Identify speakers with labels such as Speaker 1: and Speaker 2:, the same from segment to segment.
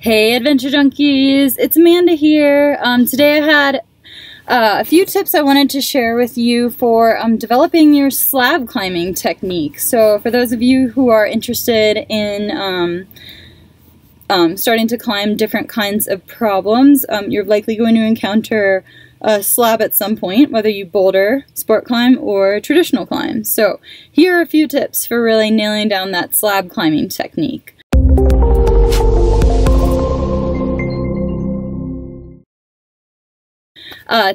Speaker 1: Hey Adventure Junkies, it's Amanda here. Today I had a few tips I wanted to share with you for developing your slab climbing technique. So for those of you who are interested in starting to climb different kinds of problems, you're likely going to encounter a slab at some point, whether you boulder, sport climb, or traditional climb. So here are a few tips for really nailing down that slab climbing technique.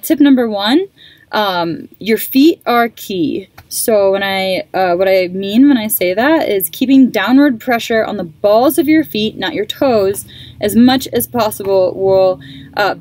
Speaker 1: Tip number one, your feet are key. So what I mean when I say that is keeping downward pressure on the balls of your feet, not your toes, as much as possible will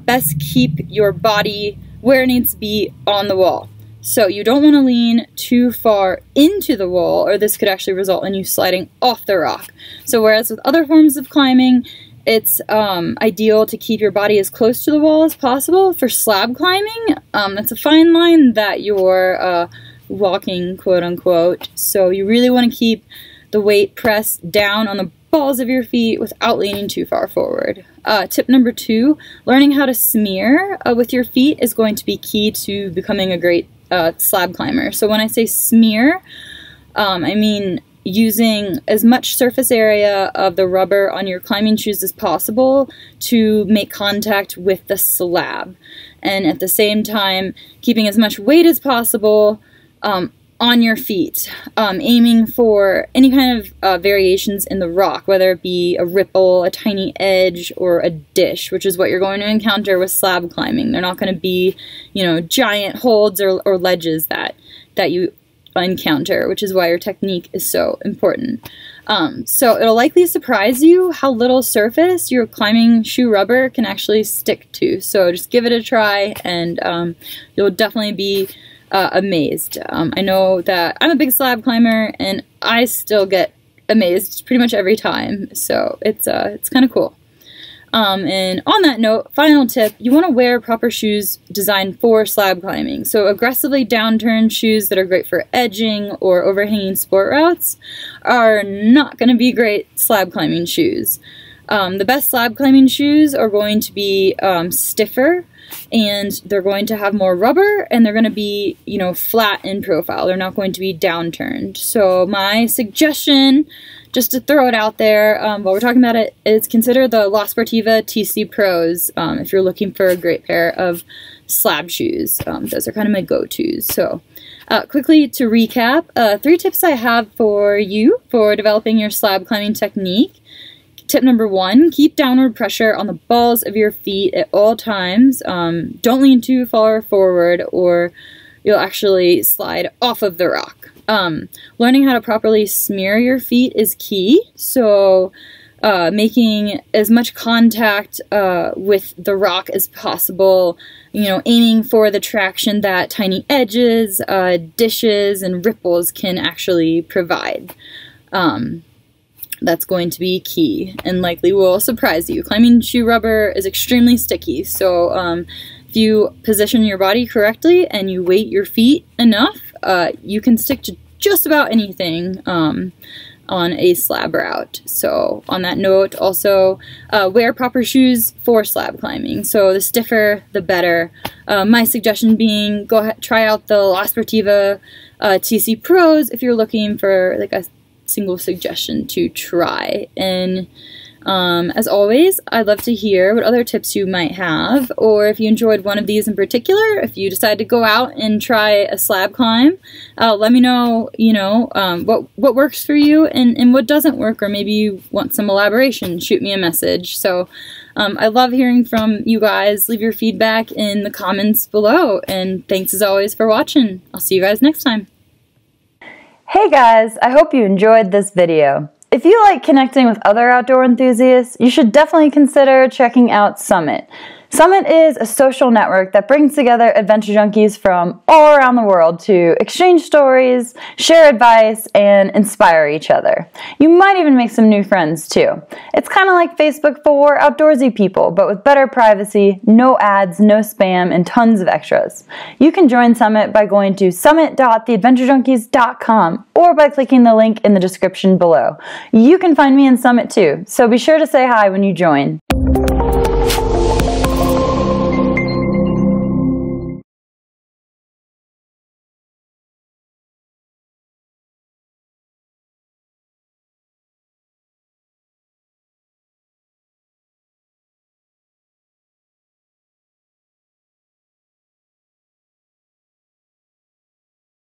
Speaker 1: best keep your body where it needs to be on the wall. So you don't want to lean too far into the wall, or this could actually result in you sliding off the rock. So whereas with other forms of climbing, it's ideal to keep your body as close to the wall as possible. For slab climbing, that's a fine line that you're walking, quote unquote. So you really want to keep the weight pressed down on the balls of your feet without leaning too far forward. Tip number two, learning how to smear with your feet is going to be key to becoming a great slab climber. So when I say smear, I mean using as much surface area of the rubber on your climbing shoes as possible to make contact with the slab, and at the same time keeping as much weight as possible on your feet, aiming for any kind of variations in the rock, whether it be a ripple, a tiny edge, or a dish, which is what you're going to encounter with slab climbing. They're not going to be, you know, giant holds or ledges that you encounter, which is why your technique is so important. So it'll likely surprise you how little surface your climbing shoe rubber can actually stick to. So just give it a try, and you'll definitely be amazed. I know that I'm a big slab climber, and I still get amazed pretty much every time. So it's kind of cool. And on that note, final tip, you want to wear proper shoes designed for slab climbing. So aggressively downturned shoes that are great for edging or overhanging sport routes are not going to be great slab climbing shoes. The best slab climbing shoes are going to be stiffer, and they're going to have more rubber, and they're going to be, you know, flat in profile. They're not going to be downturned. So my suggestion, just to throw it out there while we're talking about it, is consider the La Sportiva TC Pros if you're looking for a great pair of slab shoes. Those are kind of my go-tos. So quickly to recap, 3 tips I have for you for developing your slab climbing technique. Tip number 1, keep downward pressure on the balls of your feet at all times. Don't lean too far forward or you'll actually slide off of the rock. Learning how to properly smear your feet is key. So making as much contact with the rock as possible, you know, aiming for the traction that tiny edges, dishes, and ripples can actually provide. That's going to be key and likely will surprise you. Climbing shoe rubber is extremely sticky, so if you position your body correctly and you weight your feet enough, you can stick to just about anything on a slab route. So on that note, also wear proper shoes for slab climbing. So the stiffer, the better. My suggestion being, go ahead, try out the La Sportiva TC Pros if you're looking for like a single suggestion to try. And as always, I'd love to hear what other tips you might have, or if you enjoyed one of these in particular, if you decide to go out and try a slab climb, let me know, you know, what works for you and what doesn't work, or maybe you want some elaboration. Shoot me a message. So I love hearing from you guys. Leave your feedback in the comments below, and thanks as always for watching. I'll see you guys next time.
Speaker 2: Hey guys, I hope you enjoyed this video. If you like connecting with other outdoor enthusiasts, you should definitely consider checking out Summit. Summit is a social network that brings together adventure junkies from all around the world to exchange stories, share advice, and inspire each other. You might even make some new friends too. It's kind of like Facebook for outdoorsy people, but with better privacy, no ads, no spam, and tons of extras. You can join Summit by going to summit.theadventurejunkies.com or by clicking the link in the description below. You can find me in Summit too, so be sure to say hi when you join.